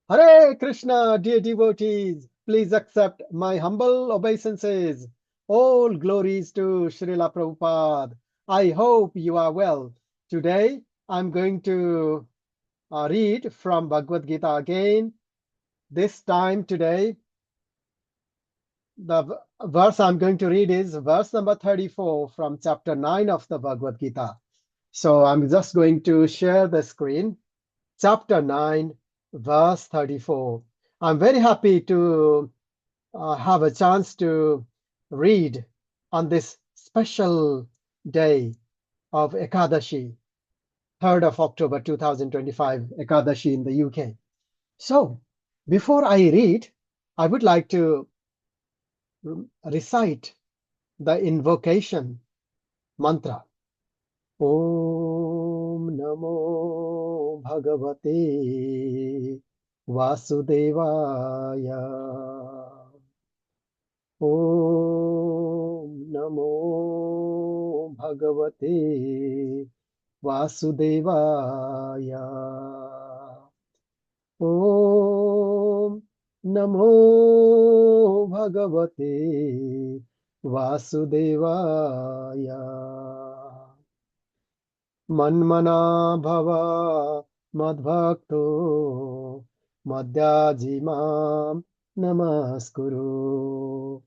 Hare Krishna, dear devotees, please accept my humble obeisances. All glories to Srila Prabhupada. I hope you are well. Today, I'm going to read from Bhagavad Gita again. This time today, the verse I'm going to read is verse number 34 from chapter 9 of the Bhagavad Gita. So I'm just going to share the screen. Chapter 9, verse 34. I'm very happy to have a chance to read on this special day of Ekadashi, 3rd of October 2025, Ekadashi in the UK. So, before I read, I would like to recite the invocation mantra. Om Namo Bhagavate Vasudevaya. Om Namo Bhagavate Vasudevaya. Om Namo Bhagavate Vasudevaya. Man-manā bhava mad-bhakto mad-yājī namaskuru.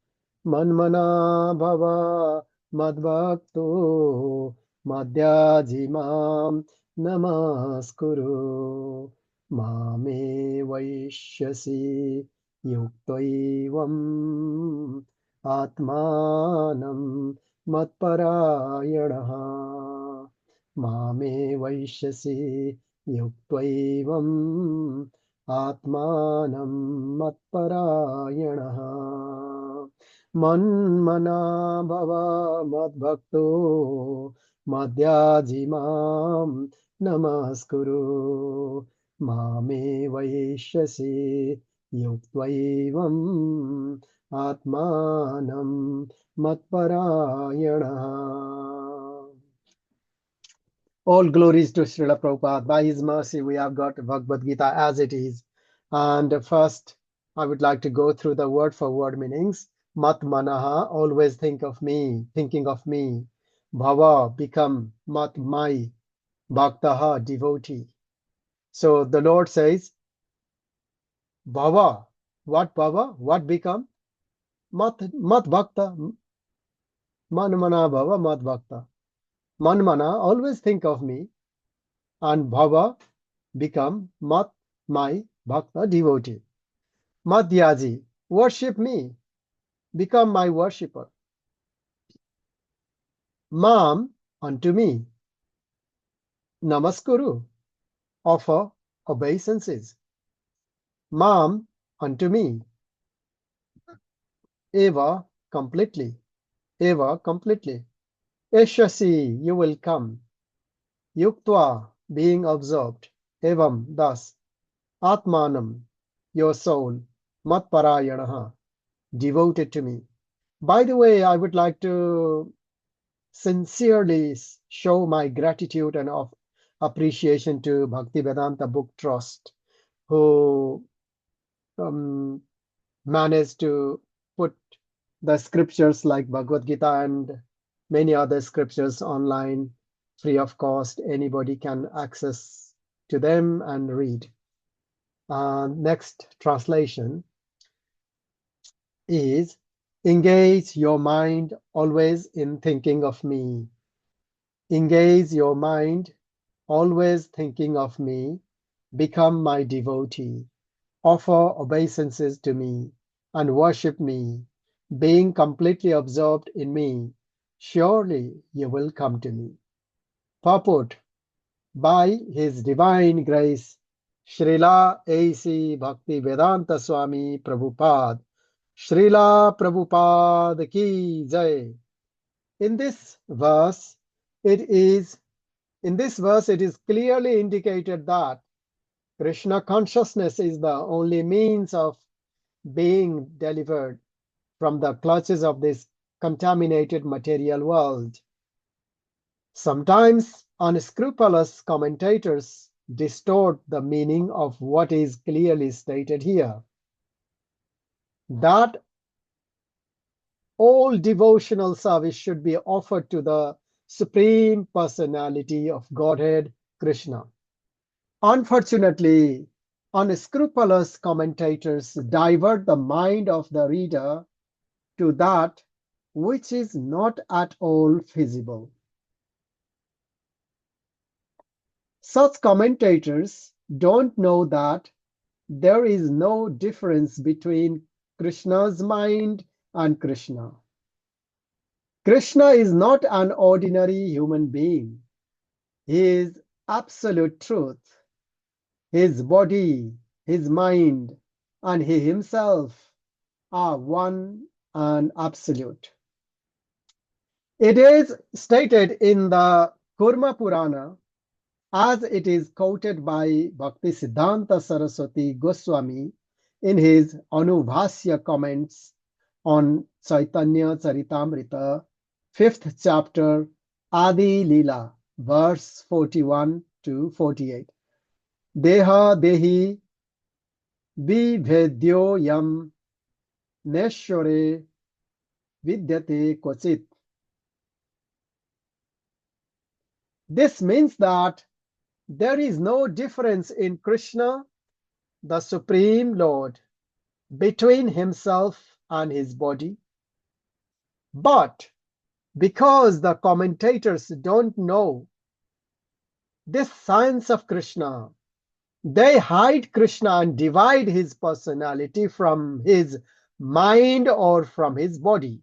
Man-manā bhava mad-bhakto mad-yājī namaskuru. Mame evaiṣyasi yuktvaivam ātmānaṁ mat-parāyaṇaḥ. Mame evaiṣyasi yuktvaivam ātmānaṁ mat-parāyaṇaḥ. Man-manā bhava mad-bhakto mad-yājī namaskuru. Mame evaiṣyasi yuktvaivam ātmānaṁ mat-parāyaṇaḥ. All glories to Srila Prabhupada. By his mercy, we have got Bhagavad Gita as it is. And first, I would like to go through the word for word meanings. Mat-manā, always think of me, thinking of me. Bhava, become. My, bhaktaha, devotee. So the Lord says, bhava, what become? Mad-bhakta, man-manā bhava mad-bhakta. Man-manā, always think of me, and bhava, become. My bhakta, devotee. Mad-yājī, worship me, become my worshipper. Mam, unto me. Namaskuru, offer obeisances. Mam, unto me. Eva, completely. Evaiṣyasi, you will come. Yuktva, being observed. Evam, thus. ātmānaṁ, your soul. mat-parāyaṇaḥ, devoted to me. By the way, I would like to sincerely show my gratitude and of appreciation to Bhaktivedanta Book Trust, who managed to put the scriptures like Bhagavad Gita and many other scriptures online free of cost. Anybody can access to them and read. Next translation is, engage your mind always in thinking of me. Engage your mind always thinking of me. Become my devotee. Offer obeisances to me and worship me, being completely absorbed in me. Surely you will come to me. Purport. By his divine grace, Srila A.C. Bhaktivedanta Swami Prabhupada, Srila Prabhupada ki jai. In this verse, it is clearly indicated that Krishna consciousness is the only means of being delivered from the clutches of this contaminated material world. Sometimes unscrupulous commentators distort the meaning of what is clearly stated here. That all devotional service should be offered to the Supreme Personality of Godhead, Krishna. Unfortunately, unscrupulous commentators divert the mind of the reader to that which is not at all feasible. Such commentators don't know that there is no difference between Krishna's mind and Krishna. Krishna is not an ordinary human being. He is absolute truth. His body, his mind, and he himself are one and absolute. It is stated in the Kurma Purana, as it is quoted by Bhakti Siddhanta Saraswati Goswami in his Anubhasya comments on Chaitanya Charitamrita, 5th chapter, Adi Lila, verse 41 to 48. Deha dehi vibhedyo yam neshware vidyate kvachit. This means that there is no difference in Krishna, the Supreme Lord, between himself and his body. But because the commentators don't know this science of Krishna, they hide Krishna and divide his personality from his mind or from his body.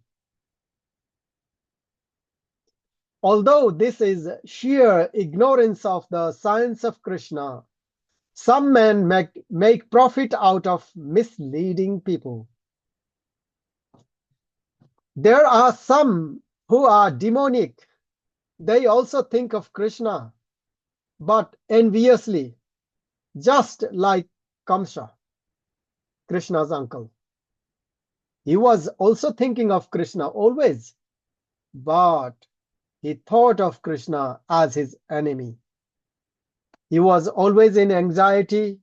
Although this is sheer ignorance of the science of Krishna, some men make profit out of misleading people. There are some who are demonic. They also think of Krishna, but enviously, just like Kamsa, Krishna's uncle. He was also thinking of Krishna always, but he thought of Krishna as his enemy. He was always in anxiety,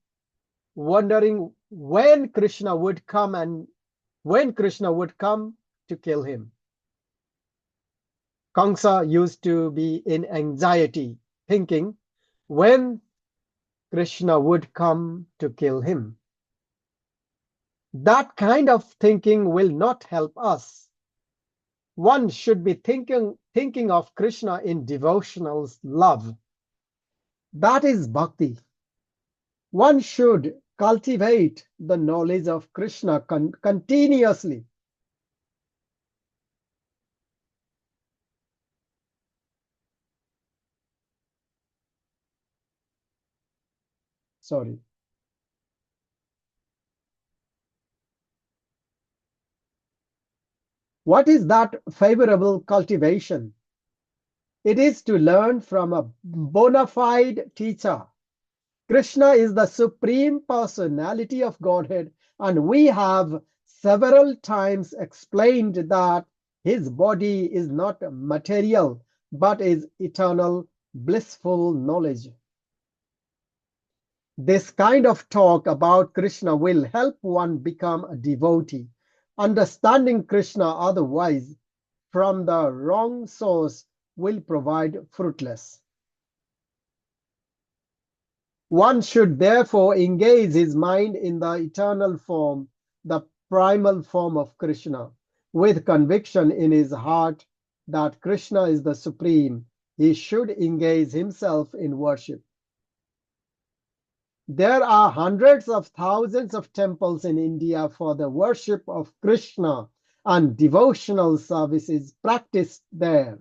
wondering when Krishna would come to kill him. Kamsa used to be in anxiety, thinking when Krishna would come to kill him. That kind of thinking will not help us. One should be thinking of Krishna in devotional love. That is bhakti. One should cultivate the knowledge of Krishna continuously. Sorry. What is that favorable cultivation? It is to learn from a bona fide teacher. Krishna is the Supreme Personality of Godhead, and we have several times explained that his body is not material, but is eternal, blissful knowledge. This kind of talk about Krishna will help one become a devotee. Understanding Krishna otherwise from the wrong source will provide fruitless. One should therefore engage his mind in the eternal form, the primal form of Krishna, with conviction in his heart that Krishna is the Supreme. He should engage himself in worship. There are hundreds of thousands of temples in India for the worship of Krishna, and devotional service is practiced there.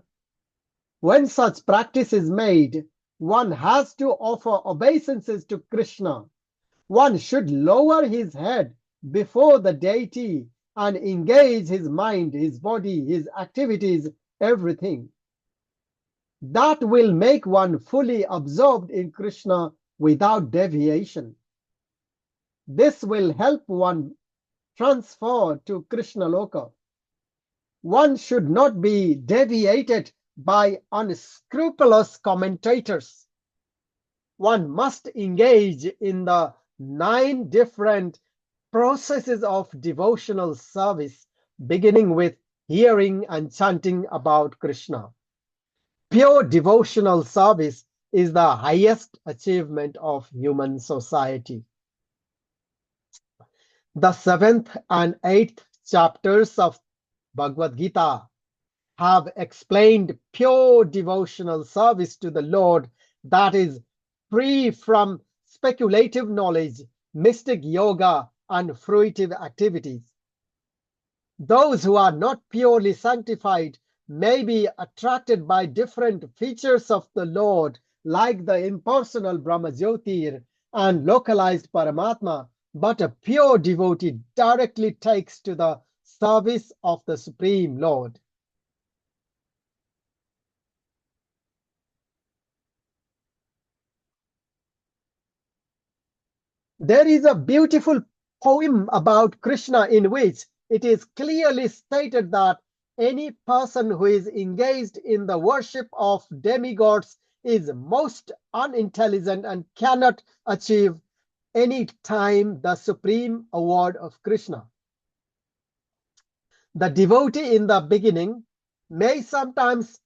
When such practice is made, one has to offer obeisances to Krishna. One should lower his head before the deity and engage his mind, his body, his activities, everything. That will make one fully absorbed in Krishna without deviation. This will help one transfer to Krishna Loka. One should not be deviated by unscrupulous commentators. one must engage in the 9 different processes of devotional service, beginning with hearing and chanting about Krishna. Pure devotional service is the highest achievement of human society. The 7th and 8th chapters of Bhagavad Gita have explained pure devotional service to the Lord that is free from speculative knowledge, mystic yoga, and fruitive activities. Those who are not purely sanctified may be attracted by different features of the Lord, like the impersonal Brahma Jyotir and localized Paramatma, but a pure devotee directly takes to the service of the Supreme Lord. There is a beautiful poem about Krishna in which it is clearly stated that any person who is engaged in the worship of demigods is most unintelligent and cannot achieve any time the supreme award of Krishna. The devotee in the beginning may sometimes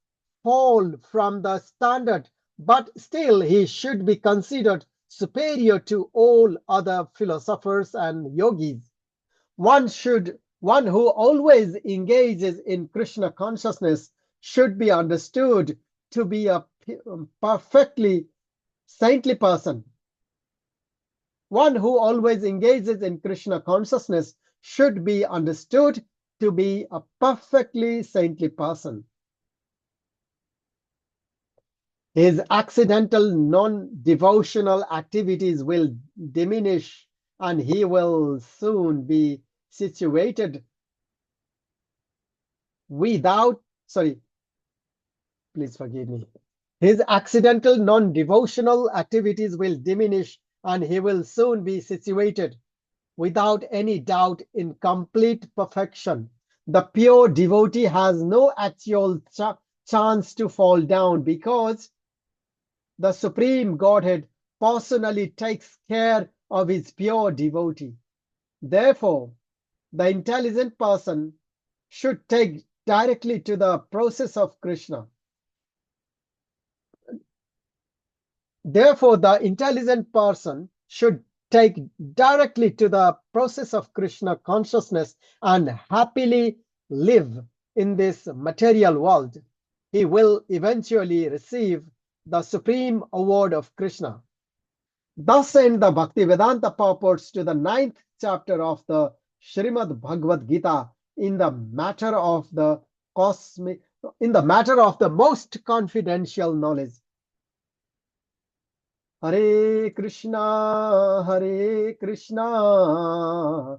fall from the standard, but still he should be considered superior to all other philosophers and yogis. One who always engages in Krishna consciousness should be understood to be a perfectly saintly person. One who always engages in Krishna consciousness should be understood to be a perfectly saintly person. His accidental non-devotional activities will diminish and he will soon be situated without, please forgive me. His accidental non-devotional activities will diminish and he will soon be situated without any doubt in complete perfection. The pure devotee has no actual chance to fall down because the Supreme Godhead personally takes care of his pure devotee. Therefore, the intelligent person should take directly to the process of Krishna. Therefore, the intelligent person should take directly to the process of Krishna consciousness and happily live in this material world. He will eventually receive the supreme award of Krishna. Thus end the Bhaktivedanta purports to the 9th chapter of the Srimad Bhagavad Gita in the matter of the most confidential knowledge. Hare Krishna, Krishna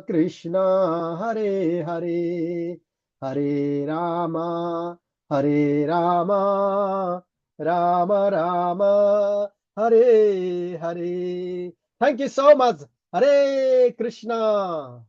Krishna, Hare Hare, Hare Rama, Rama Rama, Hare Hare. Thank you so much. Hare Krishna.